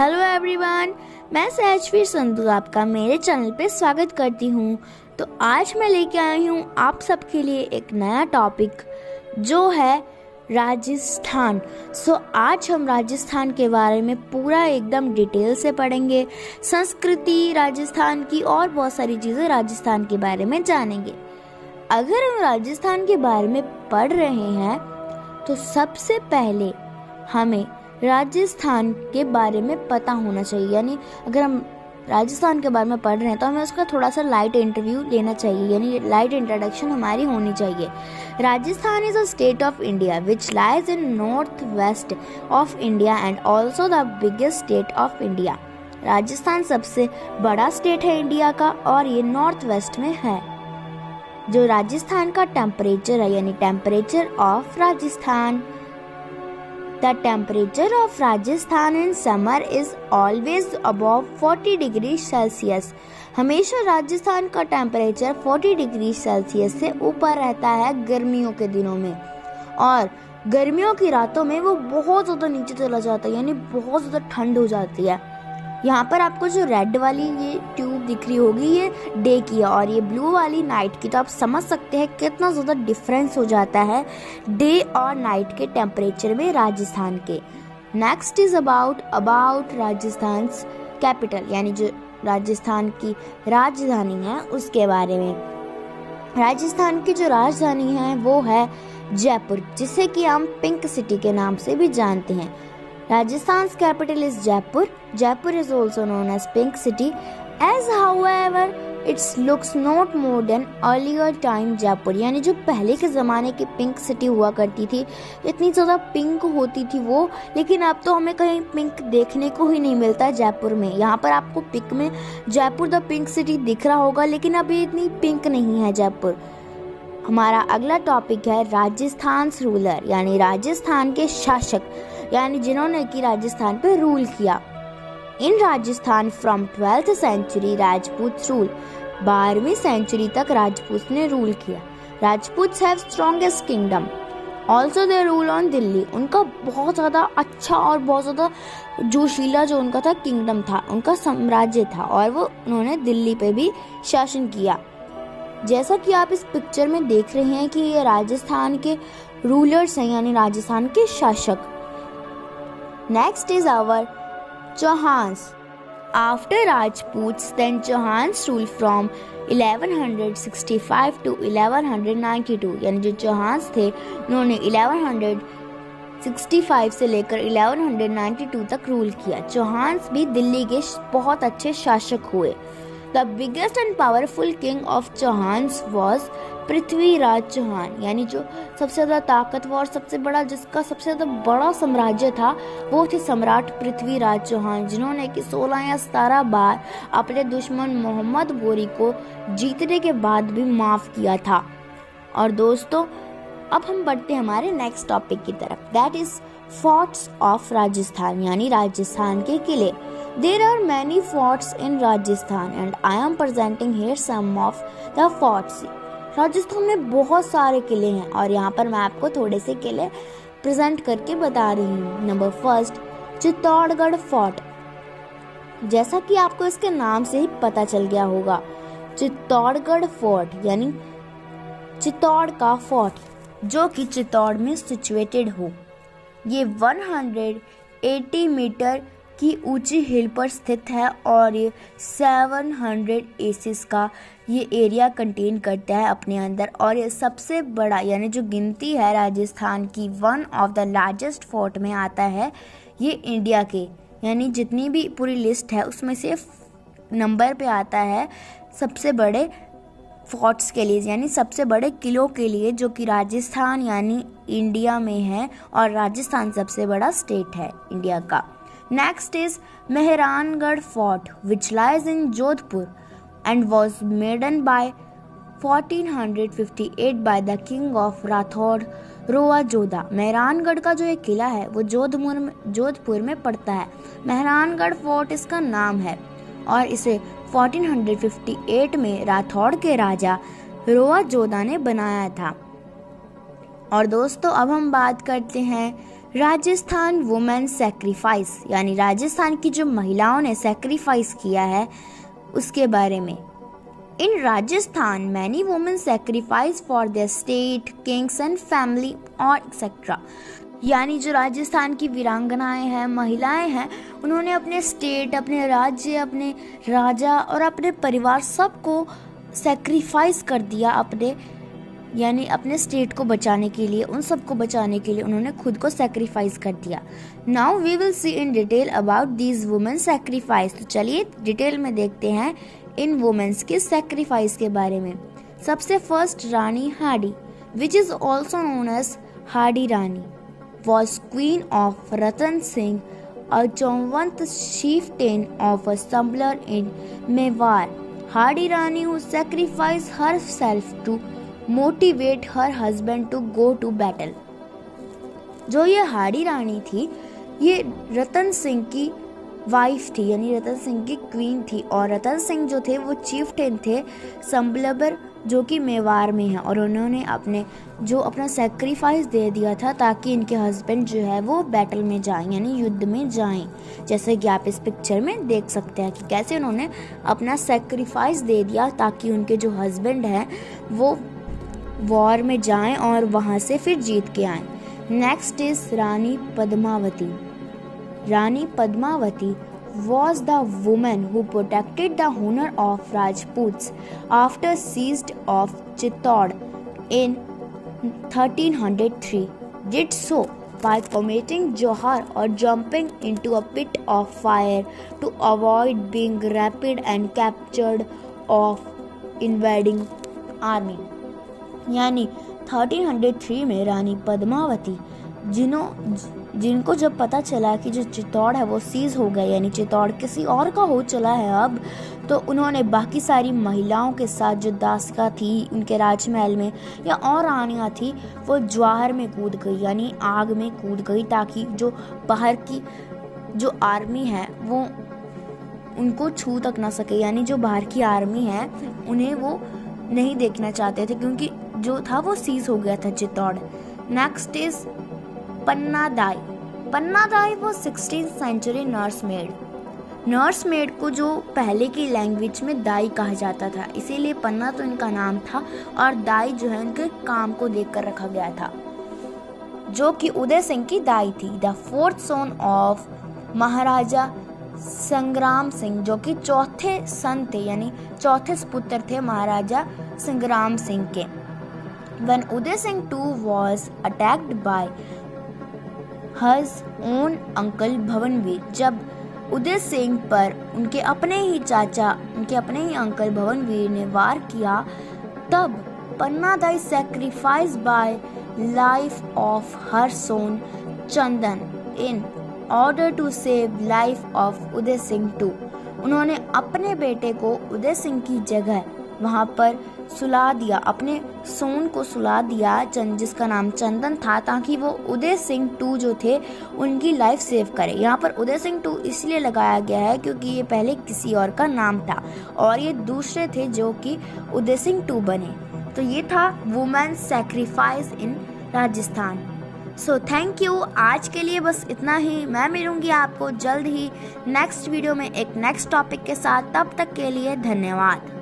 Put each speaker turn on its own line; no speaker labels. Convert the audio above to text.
Hello everyone, मैं सहजवीर संधू आपका मेरे चैनल पे स्वागत करती हूँ। तो आज मैं लेके आई हूँ आप सबके लिए एक नया टॉपिक जो है राजस्थान। आज हम राजस्थान के बारे में पूरा एकदम डिटेल से पढ़ेंगे, संस्कृति राजस्थान की और बहुत सारी चीज़ें राजस्थान के बारे में जानेंगे। अगर हम राजस्थान के बारे में पढ़ रहे हैं तो सबसे पहले हमें राजस्थान के बारे में पता होना चाहिए। यानी अगर हम राजस्थान के बारे में पढ़ रहे हैं तो हमें उसका थोड़ा सा लाइट इंटरव्यू लेना चाहिए, यानी लाइट इंट्रोडक्शन हमारी होनी चाहिए। Rajasthan is a state of India which lies in north west of India and also the biggest state of India. Rajasthan सबसे बड़ा स्टेट है इंडिया का और ये नॉर्थ वेस्ट में है। जो राजस्थान का टेम्परेचर है, यानी temperature of Rajasthan, The temperature of Rajasthan in summer is always above 40 degree Celsius. हमेशा राजस्थान का टेम्परेचर 40 डिग्री सेल्सियस से ऊपर रहता है गर्मियों के दिनों में, और गर्मियों की रातों में वो बहुत ज़्यादा नीचे चला जाता है, यानी बहुत ज़्यादा ठंड हो जाती है। यहाँ पर आपको जो रेड वाली ये ट्यूब दिख रही होगी ये डे की है और ये ब्लू वाली नाइट की। तो आप समझ सकते हैं कितना ज़्यादा डिफरेंस हो जाता है डे और नाइट के टेम्परेचर में राजस्थान के। Next is about Rajasthan capital, यानी जो राजस्थान की राजधानी है उसके बारे में। राजस्थान की जो राजधानी है वो है जयपुर, जिसे कि हम पिंक सिटी के नाम से भी जानते हैं। Rajasthan's capital is Jaipur. Jaipur is also known as Pink City, as however it looks not more than earlier time Jaipur, यानी जो पहले के ज़माने की पिंक सिटी हुआ करती थी इतनी ज़्यादा पिंक होती थी वो, लेकिन अब तो हमें कहीं पिंक देखने को ही नहीं मिलता जयपुर में। यहाँ पर आपको पिक में जयपुर द पिंक सिटी दिख रहा होगा, लेकिन अभी इतनी पिंक नहीं है जयपुर। हमारा अगला टॉपिक है राजस्थान रूलर, यानी राजस्थान के शासक, यानी जिन्होंने कि राजस्थान पे रूल किया। In Rajasthan from 12th century Rajput rule, 12वीं सेंचुरी तक राजपूत ने रूल किया। Rajput have strongest kingdom, also they rule on Delhi. उनका बहुत ज़्यादा अच्छा और बहुत ज़्यादा जोशीला जो उनका था किंगडम था, उनका साम्राज्य था, और वो उन्होंने दिल्ली पे भी शासन किया। जैसा कि आप इस पिक्चर में देख रहे हैं कि ये राजस्थान के रूलर्स हैं, यानी राजस्थान के शासक। Next is our Chauhans. After Rajputs then Chauhans rule from 1165 to 1192, यानी जो चौहान्स थे उन्होंने 1165 से लेकर 1192 तक रूल किया। चौहान्स भी दिल्ली के बहुत अच्छे शासक हुए। The biggest and powerful king of Chauhans was Prithviraj Chauhan, यानी जो सबसे ज़्यादा ताकतवर, सबसे बड़ा, जिसका सबसे ज़्यादा बड़ा साम्राज्य था वो थे सम्राट पृथ्वीराज चौहान, जिन्होंने कि 16 या 17 बार अपने दुश्मन मोहम्मद गोरी को जीतने के बाद भी माफ़ किया था। और दोस्तों अब हम बढ़ते हैं हमारे नेक्स्ट टॉपिक की तरफ, that is forts of Rajasthan, यानी राजस्थान के किले। There are many forts in Rajasthan and I am presenting here some of the forts. Rajasthan में बहुत सारे किले हैं और यहाँ पर मैं आपको थोड़े से किले प्रेजेंट करके बता रही हूँ। Number first, Chittorgarh fort. जैसा कि आपको इसके नाम से ही पता चल गया होगा, चित्तौड़गढ़ फोर्ट यानी चित्तौड़ का फोर्ट, जो कि चित्तौड़ में सिचुएटेड हो। ये 180 मीटर की ऊंची हिल पर स्थित है और ये 700 एसिस का ये एरिया कंटेन करता है अपने अंदर, और ये सबसे बड़ा, यानी जो गिनती है राजस्थान की, one of the largest fort में आता है ये इंडिया के, यानी जितनी भी पूरी लिस्ट है उसमें से नंबर पे आता है सबसे बड़े फोर्ट्स के लिए, यानी सबसे बड़े किलों के लिए, जो कि राजस्थान यानी इंडिया में है, और राजस्थान सबसे बड़ा स्टेट है इंडिया का। Next is Mehrangarh Fort, which lies in Jodhpur and was made by 1458 by the king of Rathod रोआ जोधा। मेहरानगढ़ का जो एक किला है वो जोधपुर में पड़ता है। मेहरानगढ़ फोर्ट इसका नाम है और इसे 1458 में राठौड़ के राजा रोआ जोधा ने बनाया था। और दोस्तों अब हम बात करते हैं राजस्थान वुमेन सेक्रीफाइस, यानी राजस्थान की जो महिलाओं ने सेक्रीफाइस किया है उसके बारे में। In Rajasthan many women sacrifice for their state, kings and family और एक्सेट्रा, यानी जो राजस्थान की वीरांगनाएं हैं, महिलाएं हैं, उन्होंने अपने स्टेट, अपने राज्य, अपने राजा और अपने परिवार सबको सेक्रीफाइस कर दिया, अपने स्टेट को बचाने के लिए, उन सबको बचाने के लिए उन्होंने खुद को सेक्रीफाइस कर दिया। Now we will see in detail about these women sacrifice. तो चलिए डिटेल में देखते हैं इन वुमेन्स के सेक्रीफाइस के बारे में। सबसे first Rani Hadi, which is also known as Hadi Rani, was queen of Ratan Singh, a Chauvant chieftain of a Samblar in Mewar. Hadi Rani who sacrificed herself to motivate her husband to go to battle. जो ये हाडी रानी थी, ये रतन सिंह की wife थी, यानी रतन सिंह की queen थी। और रतन सिंह जो थे वो चीफटेन थे संबलबर, जो कि मेवाड़ में है, और उन्होंने अपना सेक्रीफाइस दे दिया था ताकि इनके हस्बैंड जो है वो बैटल में जाएं, यानी युद्ध में जाएं। जैसे कि आप इस पिक्चर में देख सकते हैं कि कैसे उन्होंने अपना सेक्रीफाइस दे दिया ताकि उनके जो हस्बैंड हैं वो वॉर में जाएं और वहां से फिर जीत के आएं। Next is Rani Padmavati. Rani Padmavati was the woman who protected the honor of Rajputs after siege of Chittor in 1303. Did so by committing johar or jumping into a pit of fire to avoid being raped and captured of invading army. यानी 1303 में रानी पद्मावती जिनको जब पता चला कि जो चित्तौड़ है वो सीज हो गया, यानी चित्तौड़ किसी और का हो चला है अब, तो उन्होंने बाकी सारी महिलाओं के साथ जो दासिका थी उनके राजमहल में या और रानियां थी, वो ज्वार में कूद गई, यानी आग में कूद गई, ताकि जो बाहर की जो आर्मी है वो उनको छू तक ना सके, यानी जो बाहर की आर्मी है उन्हें वो नहीं देखना चाहते थे क्योंकि जो था वो सीज हो गया था चित्तौड़। नेक्स्ट इज पन्ना दाई। पन्ना दाई वो 16th सेंचुरी नर्स मेड को जो पहले की लैंग्वेज में दाई कहा जाता था, इसीलिए पन्ना तो इनका नाम था और दाई जो है उनके काम को देखकर रखा गया था, जो कि उदय सिंह की दाई थी। द फोर्थ सन ऑफ महाराजा संग्राम सिंह, जो कि चौथे सन थे, यानी चौथे पुत्र थे महाराजा संग्राम सिंह के। When Uday Singh too was attacked by his own uncle भवनवीर, जब उदय सिंह पर उनके अपने ही अंकल भवनवीर ने वार किया, तब पन्ना दाई sacrificed by life of her son Chandan in order to save life of Uday Singh too. उन्होंने अपने बेटे को उदय सिंह की जगह वहां पर सुला दिया, अपने सोन को सुला दिया, जिसका नाम चंदन था, ताकि वो उदय सिंह टू जो थे उनकी लाइफ सेव करे। यहाँ पर उदय सिंह टू इसलिए लगाया गया है क्योंकि ये पहले किसी और का नाम था और ये दूसरे थे जो कि उदय सिंह टू बने। तो ये था women sacrifice in Rajasthan. So thank you, आज के लिए बस इतना ही। मैं मिलूंगी आपको जल्द ही नेक्स्ट वीडियो में एक नेक्स्ट टॉपिक के साथ। तब तक के लिए धन्यवाद।